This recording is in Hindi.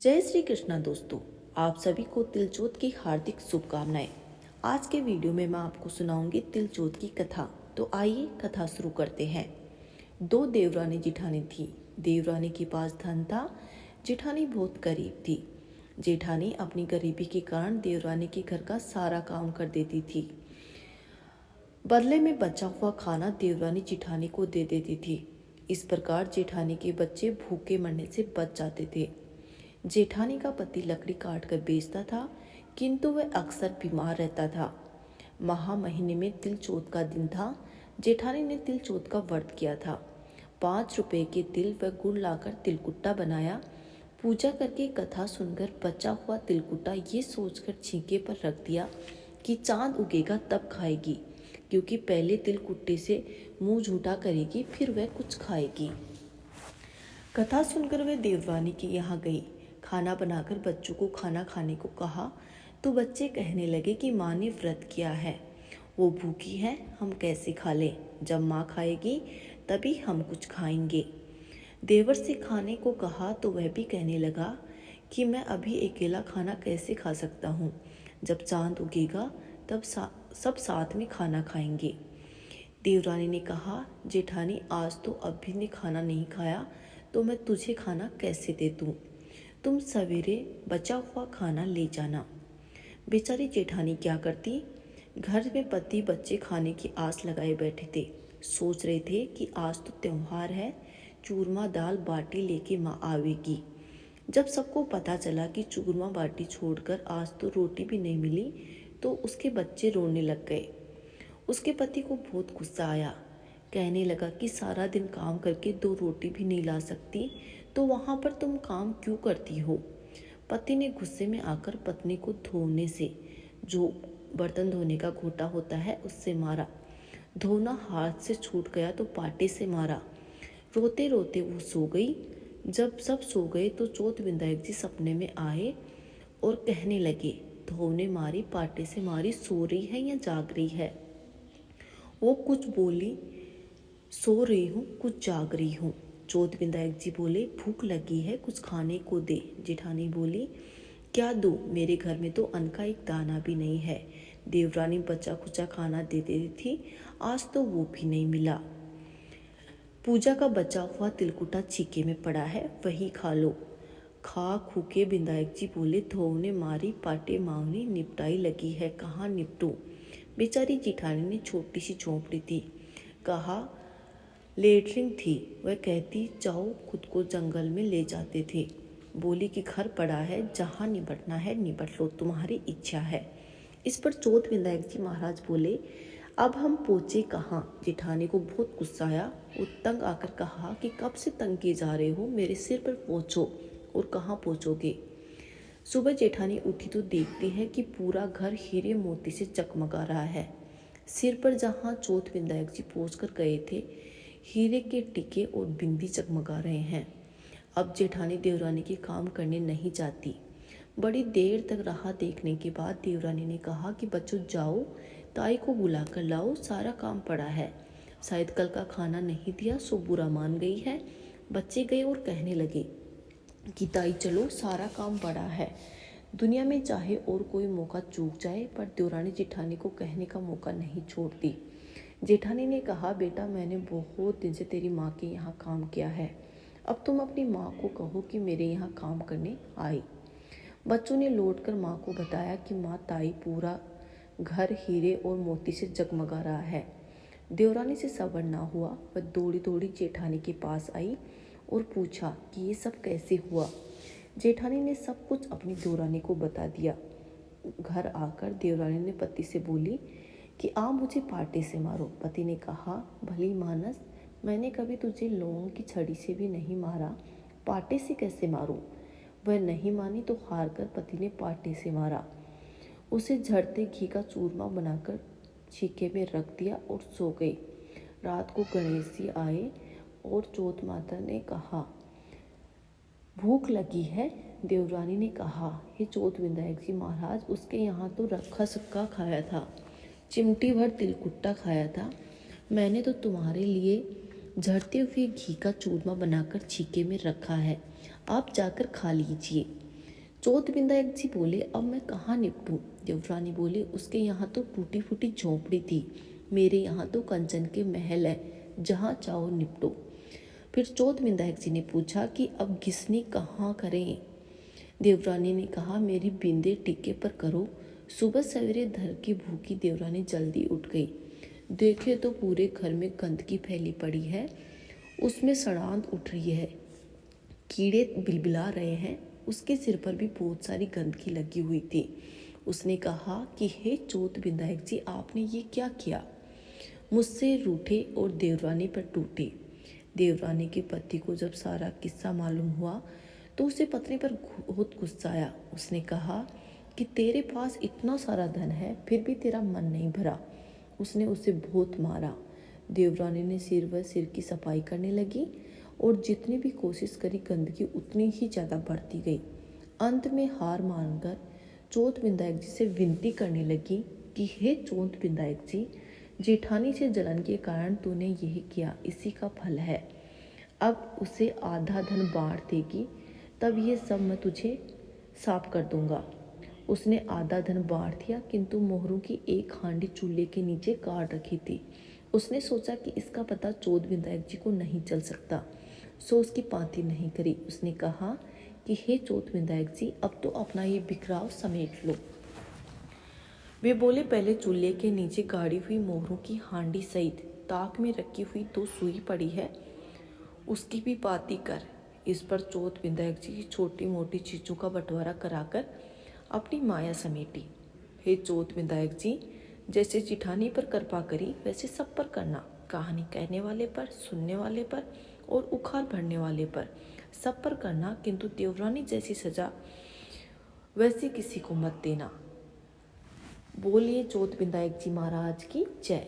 जय श्री कृष्णा दोस्तों, आप सभी को तिलचोत की हार्दिक शुभकामनाएं। आज के वीडियो में मैं आपको सुनाऊंगी तिलचोत की कथा। तो आइए कथा शुरू करते हैं। दो देवरानी जिठानी थी। देवरानी के पास धन था, जेठानी बहुत गरीब थी। जेठानी अपनी गरीबी के कारण देवरानी के घर का सारा काम कर देती थी। बदले में बचा हुआ खाना देवरानी जेठानी को दे देती थी। इस प्रकार जेठानी के बच्चे भूखे मरने से बच जाते थे। जेठानी का पति लकड़ी काट कर बेचता था, किंतु वह अक्सर बीमार रहता था। महा महीने में तिलचोत का दिन था। जेठानी ने तिलचोत का व्रत किया था। 5 रुपए के तिल व गुड़ लाकर तिलकुट्टा बनाया। पूजा करके कथा सुनकर बचा हुआ तिलकुट्टा ये सोचकर छींके पर रख दिया कि चांद उगेगा तब खाएगी, क्योंकि पहले तिलकुट्टे से मुंह झूठा करेगी, फिर वह कुछ खाएगी। कथा सुनकर वह देवरानी के यहाँ गई। खाना बनाकर बच्चों को खाना खाने को कहा तो बच्चे कहने लगे कि माँ ने व्रत किया है, वो भूखी है, हम कैसे खा लें। जब माँ खाएगी तभी हम कुछ खाएंगे। देवर से खाने को कहा तो वह भी कहने लगा कि मैं अभी अकेला खाना कैसे खा सकता हूँ। जब चांद उगेगा तब सब साथ में खाना खाएंगे। देवरानी ने कहा, जेठानी आज तो अभी ने खाना नहीं खाया तो मैं तुझे खाना कैसे दे दूँ। तुम सवेरे बचा हुआ खाना ले जाना। बेचारी जेठानी क्या करती। घर में पति बच्चे खाने की आस लगाए बैठे थे। सोच रहे थे कि आज तो त्योहार है, चूरमा दाल बाटी लेके माँ आवेगी। जब सबको पता चला कि चूरमा बाटी छोड़कर आज तो रोटी भी नहीं मिली तो उसके बच्चे रोने लग गए। उसके पति को बहुत गुस्सा आया। कहने लगा कि सारा दिन काम करके 2 रोटी भी नहीं ला सकती तो वहाँ पर तुम काम क्यों करती हो। पति ने गुस्से में आकर पत्नी को धोने से, जो बर्तन धोने का घोटा होता है, उससे मारा। धोना हाथ से छूट गया तो पाटे से मारा। रोते रोते वो सो गई। जब सब सो गए तो चौथ विधायक जी सपने में आए और कहने लगे, धोने मारी, पाटे से मारी, सो रही है या जाग रही है। वो कुछ बोली, सो रही हूँ, कुछ जाग रही हूँ। चौथ विधायक जी बोले, भूख लगी है, कुछ खाने को दे। जेठानी बोली, क्या दूँ, मेरे घर में तो अन्न का एक दाना भी नहीं है। देवरानी बचा खुचा खाना दे देती थी, आज तो वो भी नहीं मिला। पूजा का बचा हुआ तिलकुटा छीके में पड़ा है, वही खा लो। खा खूके विधायक जी बोले, धोने मारी, पाटे मांगनी, निपटाई लगी है, कहाँ निपटूं। बेचारी जेठानी ने छोटी सी झोंपड़ी थी, कहा लेटरिन थी। वह कहती, जाओ, खुद को जंगल में ले जाते थे। बोली कि घर पड़ा है, जहाँ निपटना है निपट लो, तुम्हारी इच्छा है। इस पर चौथ विधायक जी महाराज बोले, अब हम पहुँचे कहाँ। जेठानी को बहुत गुस्सा आया। वो तंग आकर कहा कि कब से तंग किए जा रहे हो, मेरे सिर पर पहुँचो। और कहाँ पहुँचोगे। सुबह जेठानी उठी तो देखती है कि पूरा घर हीरे मोती से चकमगा रहा है। सिर पर जहाँ चौथ विधायक जी पहुँच कर गए थे, हीरे के टीके और बिंदी चकमगा रहे हैं। अब जेठानी देवरानी के काम करने नहीं जाती। बड़ी देर तक राह देखने के बाद देवरानी ने कहा कि बच्चों जाओ, ताई को बुला कर लाओ, सारा काम पड़ा है। शायद कल का खाना नहीं दिया सो बुरा मान गई है। बच्चे गए और कहने लगे कि ताई चलो, सारा काम पड़ा है। दुनिया में चाहे और कोई मौका चूक जाए, पर देवरानी जेठानी को कहने का मौका नहीं छोड़ती। जेठानी ने कहा, बेटा मैंने बहुत दिन से तेरी माँ के यहाँ काम किया है, अब तुम अपनी माँ को कहो कि मेरे यहाँ काम करने आई। बच्चों ने लौटकर माँ को बताया कि माँ, ताई पूरा घर हीरे और मोती से जगमगा रहा है। देवरानी से सब्र ना हुआ, वह दौड़ी दौड़ी जेठानी के पास आई और पूछा कि ये सब कैसे हुआ। जेठानी ने सब कुछ अपनी देवरानी को बता दिया। घर आकर देवरानी ने पति से बोली कि आ मुझे पाटे से मारो। पति ने कहा, भली मानस, मैंने कभी तुझे लौंग की छड़ी से भी नहीं मारा, पाटे से कैसे मारूं। वह नहीं मानी तो हार कर पति ने पाटे से मारा। उसे झड़ते घी का चूरमा बनाकर छीके में रख दिया और सो गई। रात को गणेश जी आए और चौथ माता ने कहा, भूख लगी है। देवरानी ने कहा, हे चौथ विधायक जी महाराज, उसके यहाँ तो रखा सक्का खाया था, चिमटी भर तिलकुट्टा खाया था। मैंने तो तुम्हारे लिए झड़ते हुए घी का चूरमा बनाकर छीके में रखा है, आप जाकर खा लीजिए। चौथ विधायक जी बोले, अब मैं कहाँ निपटूं? देवरानी बोले, उसके यहाँ तो टूटी फूटी झोंपड़ी थी, मेरे यहाँ तो कंचन के महल है, जहाँ चाहो निपटो। फिर चौथ विधायक जी ने पूछा कि अब घिसनी कहाँ करें? देवरानी ने कहा, मेरी बिंदे टीके पर करो। सुबह सवेरे धर की भूखी देवरानी जल्दी उठ गई। देखे तो पूरे घर में गंदगी फैली पड़ी है, उसमें सड़ांध उठ रही है, कीड़े बिलबिला रहे हैं, उसके सिर पर भी बहुत सारी गंदगी लगी हुई थी। उसने कहा कि हे चौथ विधायक जी, आपने ये क्या किया? मुझसे रूठे और देवरानी पर टूटे। देवरानी के पति को जब सारा किस्सा मालूम हुआ तो उसे पत्नी पर बहुत गुस्सा आया। उसने कहा कि तेरे पास इतना सारा धन है, फिर भी तेरा मन नहीं भरा। उसने उसे बहुत मारा। देवरानी ने सिर व सिर की सफाई करने लगी और जितनी भी कोशिश करी गंदगी उतनी ही ज़्यादा बढ़ती गई। अंत में हार मानकर चौथ विधायक जी से विनती करने लगी कि हे चौथ विधायक जी, जेठानी से जलन के कारण तूने यही किया, इसी का फल है। अब उसे आधा धन बांट देगी, तब ये सब मैं तुझे साफ कर दूंगा। उसने आधा धन बांट दिया, किंतु मोहरों की एक हांडी चूल्हे के नीचे गाड़ रखी थी। उसने सोचा कि इसका पता चौथ विधायक जी को नहीं चल सकता, सो उसकी पांति नहीं करी। उसने कहा कि हे चौथ विधायक जी, अब तो अपना ये बिखराव समेट लो। वे बोले, पहले चूल्हे के नीचे गाड़ी हुई मोहरों की हांडी सहित ताक में रखी हुई 2 सुई पड़ी है, उसकी भी पाती कर। इस पर चौथ विधायक जी छोटी मोटी चीज़ों का बंटवारा कराकर अपनी माया समेटी। हे चौथ विधायक जी, जैसे जिठानी पर कृपा करी वैसे सब पर करना। कहानी कहने वाले पर, सुनने वाले पर और उखाड़ भरने वाले पर, सब पर करना, किंतु देवरानी जैसी सजा वैसी किसी को मत देना। बोलिए चौथ विधायक जी महाराज की जय।